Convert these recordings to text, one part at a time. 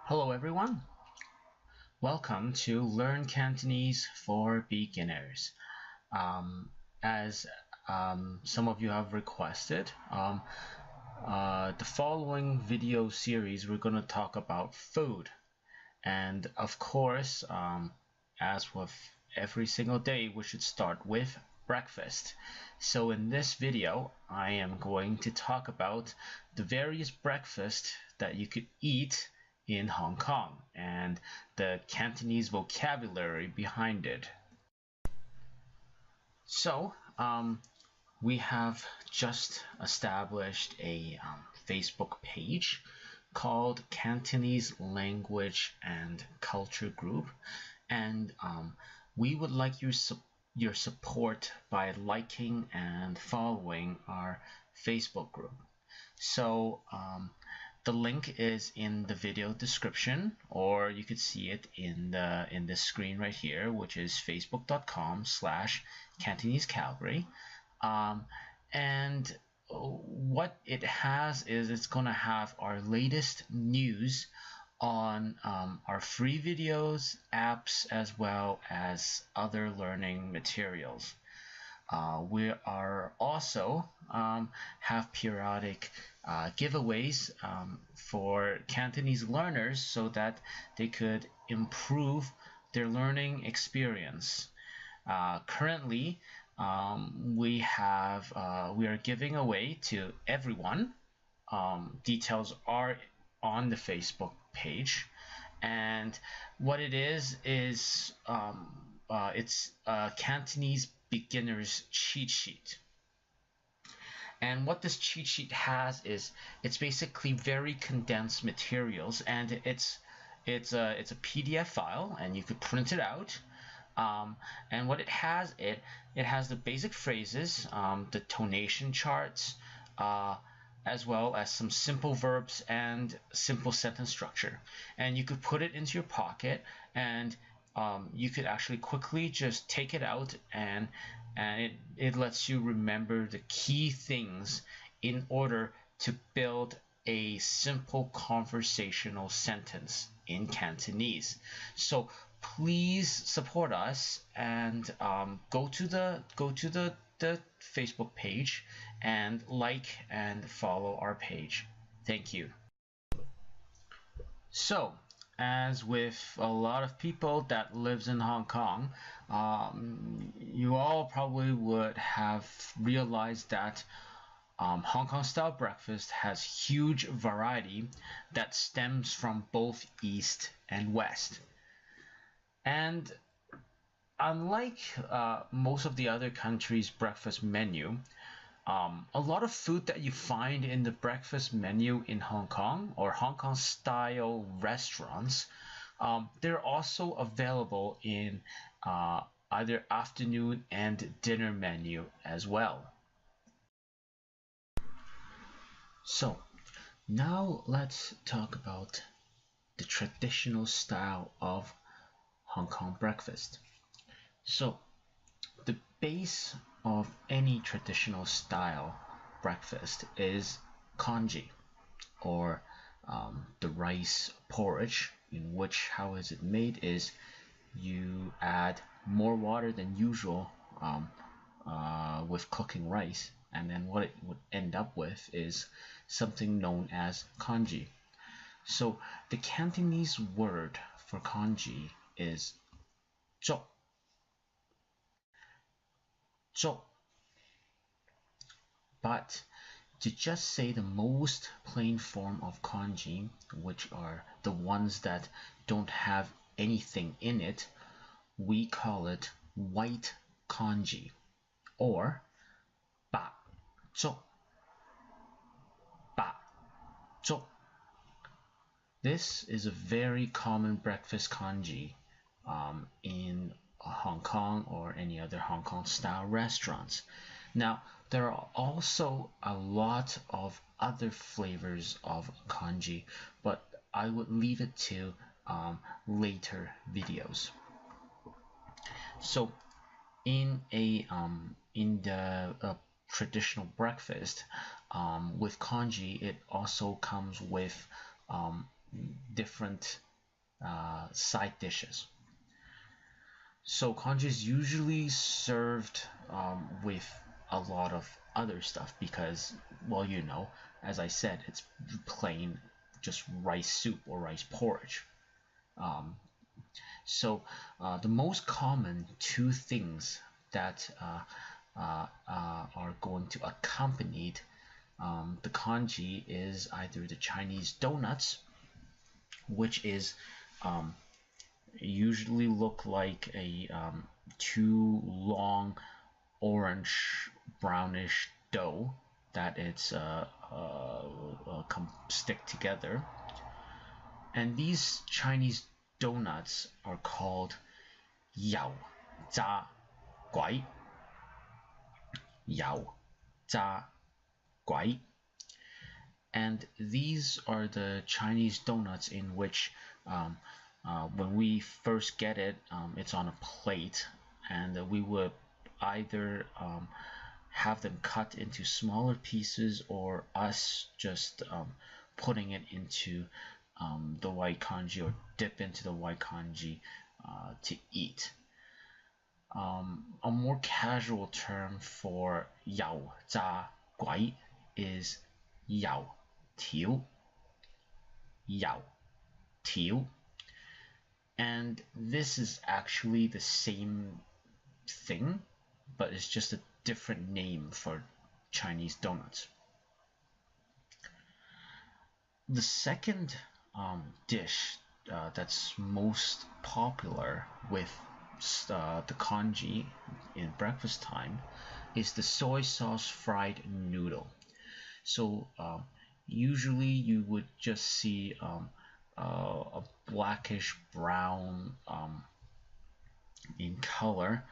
Hello everyone, welcome to Learn Cantonese for Beginners. Um, as some of you have requested, the following video series we're going to talk about food. And of course, as with every single day, we should start with breakfast. So in this video, I am going to talk about the various breakfasts that you could eat in Hong Kong and the Cantonese vocabulary behind it. So, we have just established a Facebook page called Cantonese Language and Culture Group, and we would like your support by liking and following our Facebook group. So the link is in the video description, or you could see it in the screen right here, which is facebook.com/Cantonese Calgary. And what it has is it's going to have our latest news on our free videos, apps, as well as other learning materials. We are also have periodic giveaways for Cantonese learners so that they could improve their learning experience. Currently, we are giving away to everyone. Details are on the Facebook page, and what it is it's a Cantonese beginner's cheat sheet. And what this cheat sheet has is it's basically very condensed materials, and it's a PDF file, and you could print it out. And what it has, it has the basic phrases, the tonation charts, as well as some simple verbs and simple sentence structure. And you could put it into your pocket, and you could actually quickly just take it out, and it lets you remember the key things in order to build a simple conversational sentence in Cantonese. So please support us and go to the Facebook page and like and follow our page. Thank you. So, as with a lot of people that lives in Hong Kong, you all probably would have realized that Hong Kong style breakfast has huge variety that stems from both East and West. And unlike most of the other countries' breakfast menu, a lot of food that you find in the breakfast menu in Hong Kong or Hong Kong style restaurants, they're also available in either afternoon and dinner menu as well. So now let's talk about the traditional style of Hong Kong breakfast. So the base of any traditional style breakfast is congee, or the rice porridge, in which how is it made is you add more water than usual with cooking rice, and then what it would end up with is something known as congee. So the Cantonese word for congee is zhou. But to just say the most plain form of congee, which are the ones that don't have anything in it, we call it white congee, or ba zhou. Ba zhou. This is a very common breakfast congee in Hong Kong or any other Hong Kong style restaurants. Now, there are also a lot of other flavors of congee, but I would leave it to later videos. So, in the traditional breakfast with congee, it also comes with different side dishes. So congee is usually served with a lot of other stuff because, well, as I said, it's plain just rice soup or rice porridge. Um, so the most common two things that are going to accompany the congee is either the Chinese donuts, which is usually look like a two long orange brownish dough that it's stick together, and these Chinese donuts are called yao za guai, yao za guai, and these are the Chinese donuts in which when we first get it, it's on a plate, and we would either have them cut into smaller pieces or us just putting it into the white congee or dip into the white congee to eat. A more casual term for yao za guai is yao tiu, yao tiu, and this is actually the same thing, but it's just a different name for Chinese donuts. The second dish that's most popular with the congee in breakfast time is the soy sauce fried noodle. So usually you would just see a blackish brown in color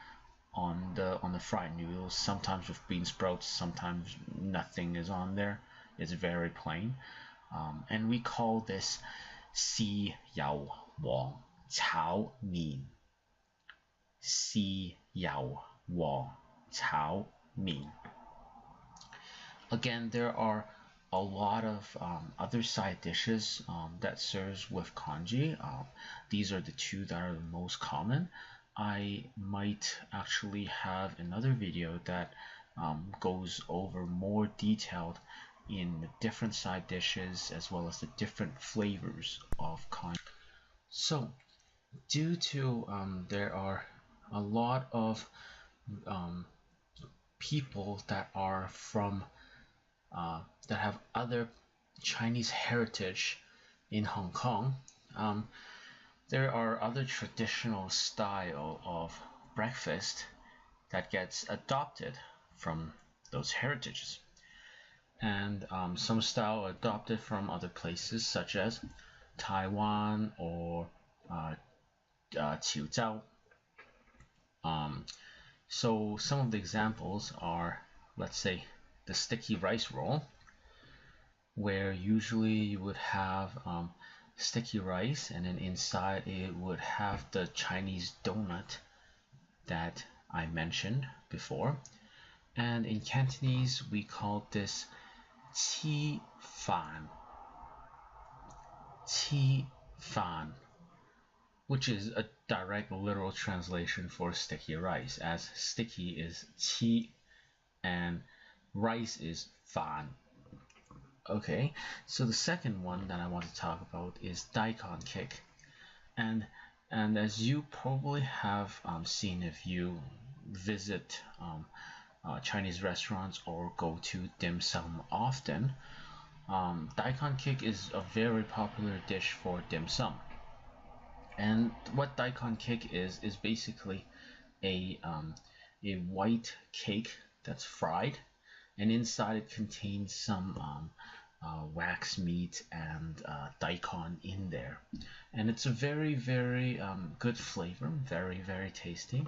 on the fried noodles, sometimes with bean sprouts, sometimes nothing is on there. It's very plain, and we call this xi yao wang cao min. Xi yao wang cao min. Again, there are a lot of other side dishes that serves with congee. These are the two that are the most common. I might actually have another video that goes over more detailed in the different side dishes as well as the different flavors of congee. So, due to there are a lot of people that are from that have other Chinese heritage in Hong Kong, there are other traditional style of breakfast that gets adopted from those heritages, and some style adopted from other places such as Taiwan or Qiuzhou. So some of the examples are, let's say, the sticky rice roll, where usually you would have sticky rice, and then inside it would have the Chinese donut that I mentioned before. And in Cantonese, we call this qi fan, qi fan, which is a direct literal translation for sticky rice, as sticky is qi and rice is fan. Okay, so the second one that I want to talk about is daikon cake, and as you probably have seen if you visit Chinese restaurants or go to dim sum often, daikon cake is a very popular dish for dim sum. And what daikon cake is basically a white cake that's fried, and inside it contains some wax meat and daikon in there, and it's a very good flavor, very tasty.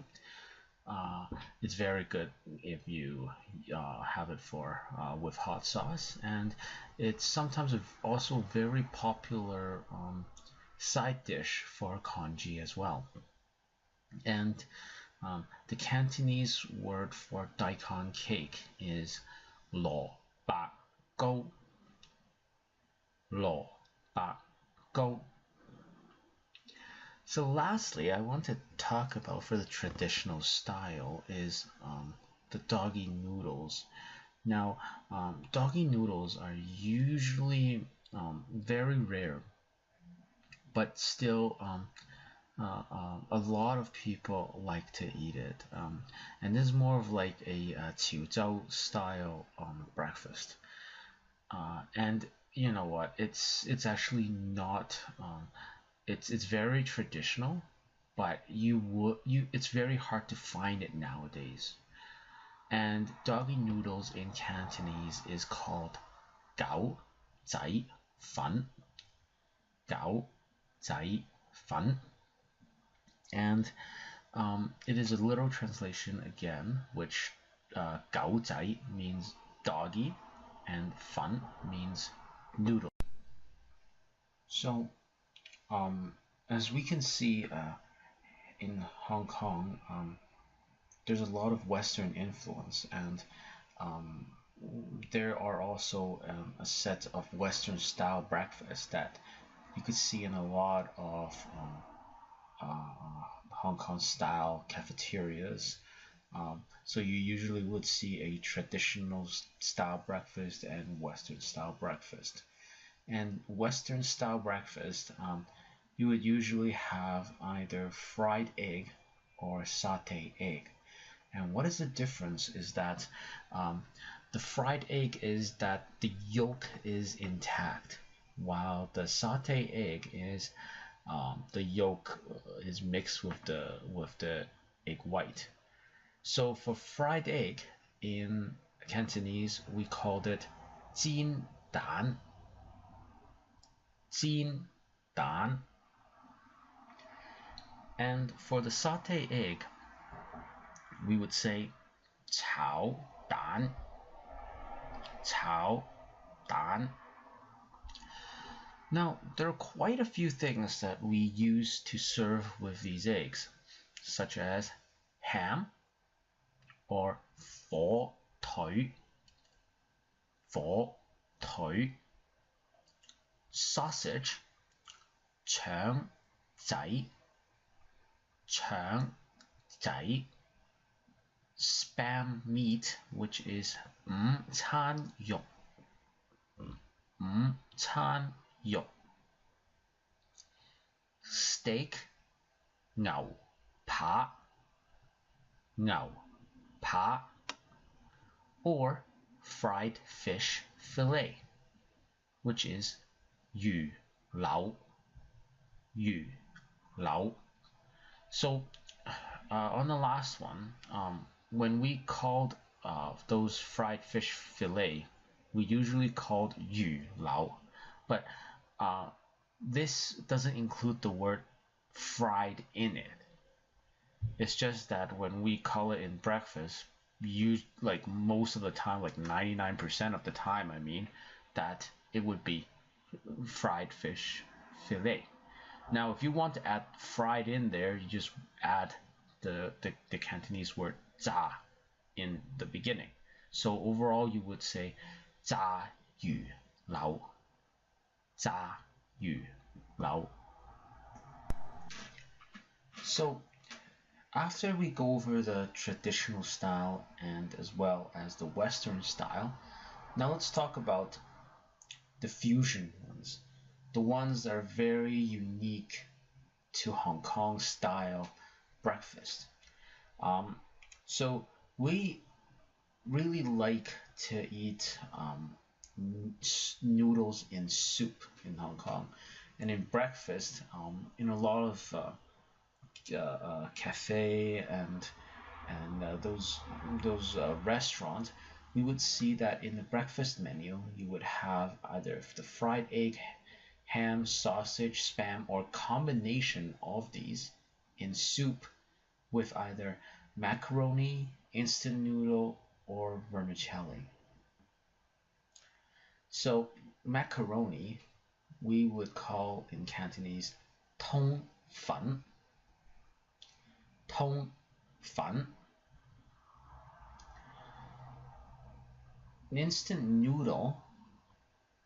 It's very good if you have it for with hot sauce, and it's sometimes also very popular side dish for congee as well. And the Cantonese word for daikon cake is lo ba go, lo ba go. So lastly, I want to talk about for the traditional style is the doggy noodles. Now, doggy noodles are usually very rare, but still a lot of people like to eat it. And this is more of like a Qiuzhou style breakfast. And you know what? It's actually not. It's very traditional, but it's very hard to find it nowadays. And doggy noodles in Cantonese is called gao zai fan. Gao zai fan. And it is a literal translation again, which gao zai means doggy, and fan means noodle. So, as we can see in Hong Kong, there's a lot of Western influence, and um, there are also a set of Western style breakfasts that you could see in a lot of Hong Kong style cafeterias. So you usually would see a traditional style breakfast and Western style breakfast. And Western style breakfast, you would usually have either fried egg or satay egg. And what is the difference is that the fried egg is that the yolk is intact, while the satay egg is the yolk is mixed with the egg white. So for fried egg in Cantonese, we called it 煎蛋, 煎蛋. And for the satay egg, we would say 炒蛋, 炒蛋. Now, there are quite a few things that we use to serve with these eggs, such as ham or 火腿, 火腿, sausage, 腸仔, 腸仔, spam meat, which is 午餐肉, 午餐肉, steak, 牛扒, 牛扒, or fried fish fillet, which is 魚柳, 魚柳. So on the last one, when we called those fried fish fillet, we usually called 魚柳, but this doesn't include the word fried in it. It's just that when we call it in breakfast, like most of the time, like 99% of the time, I mean, that it would be fried fish fillet. Now, if you want to add fried in there, you just add the Cantonese word 炸 in the beginning. So overall, you would say 炸魚柳, 炸魚柳. So after we go over the traditional style and as well as the Western style, now let's talk about the fusion ones, the ones that are very unique to Hong Kong style breakfast. So we really like to eat noodles in soup in Hong Kong, and in breakfast, in a lot of cafe and those restaurants, we would see that in the breakfast menu you would have either the fried egg, ham, sausage, spam, or combination of these in soup with either macaroni, instant noodle, or vermicelli. So macaroni we would call in Cantonese 通粉, 通粉. Instant noodle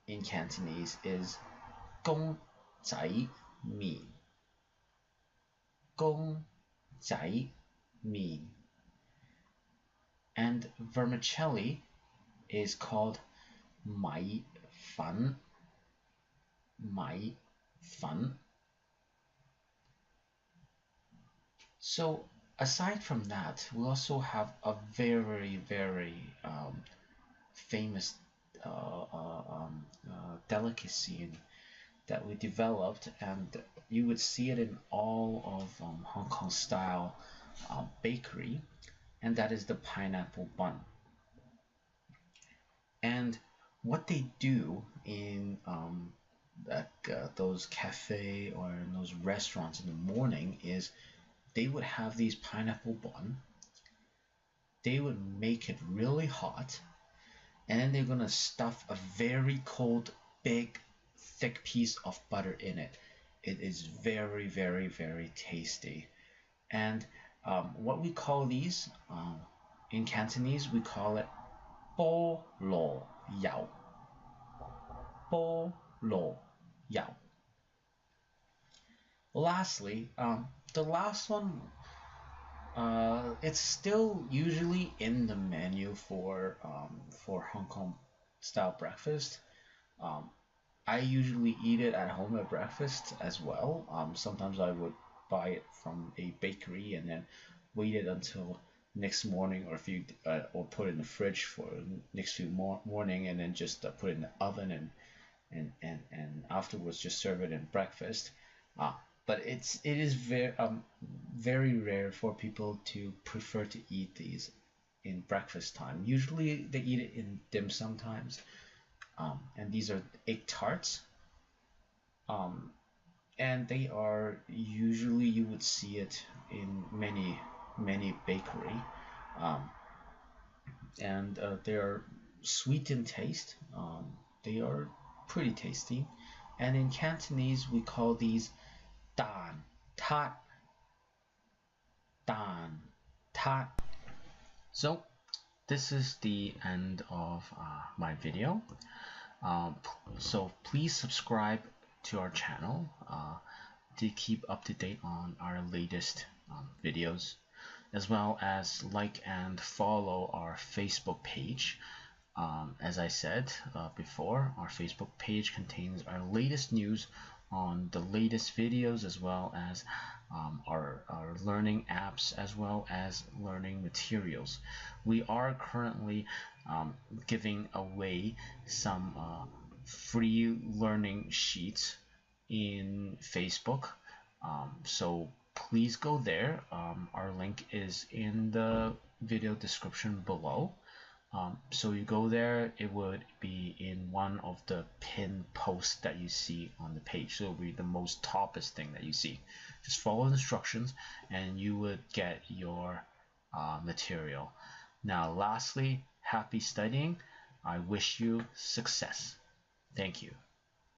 in Cantonese is 公仔麵公仔麵 and vermicelli is called 米粉米粉 So aside from that, we also have a very famous delicacy that we developed, and you would see it in all of Hong Kong style bakery, and that is the pineapple bun. And what they do in those cafe or in those restaurants in the morning is they would have these pineapple bun. They would make it really hot, and then they're gonna stuff a very cold, big, thick piece of butter in it. It is very tasty. And what we call these in Cantonese, we call it bo lo yao. Bo lo yao. Lastly, the last one, it's still usually in the menu for Hong Kong style breakfast. Um, I usually eat it at home at breakfast as well. Sometimes I would buy it from a bakery and then wait it until next morning, or if you or put it in the fridge for next few morning, and then just put it in the oven and afterwards just serve it in breakfast. Uh, but it is very rare for people to prefer to eat these in breakfast time. Usually they eat it in dim sum times. And these are egg tarts. Um, and they are usually, you would see it in many bakery. Um, and they are sweet in taste. They are pretty tasty. And in Cantonese, we call these dan tat dan tat. So this is the end of my video. So please subscribe to our channel to keep up to date on our latest videos, as well as like and follow our Facebook page. As I said before, our Facebook page contains our latest news on the latest videos, as well as our learning apps, as well as learning materials. We are currently giving away some free learning sheets in Facebook. So please go there. Our link is in the video description below. So you go there, it would be in one of the pinned posts that you see on the page. So it'll be the most toppest thing that you see. Just follow the instructions and you would get your material. Now lastly, happy studying. I wish you success. Thank you.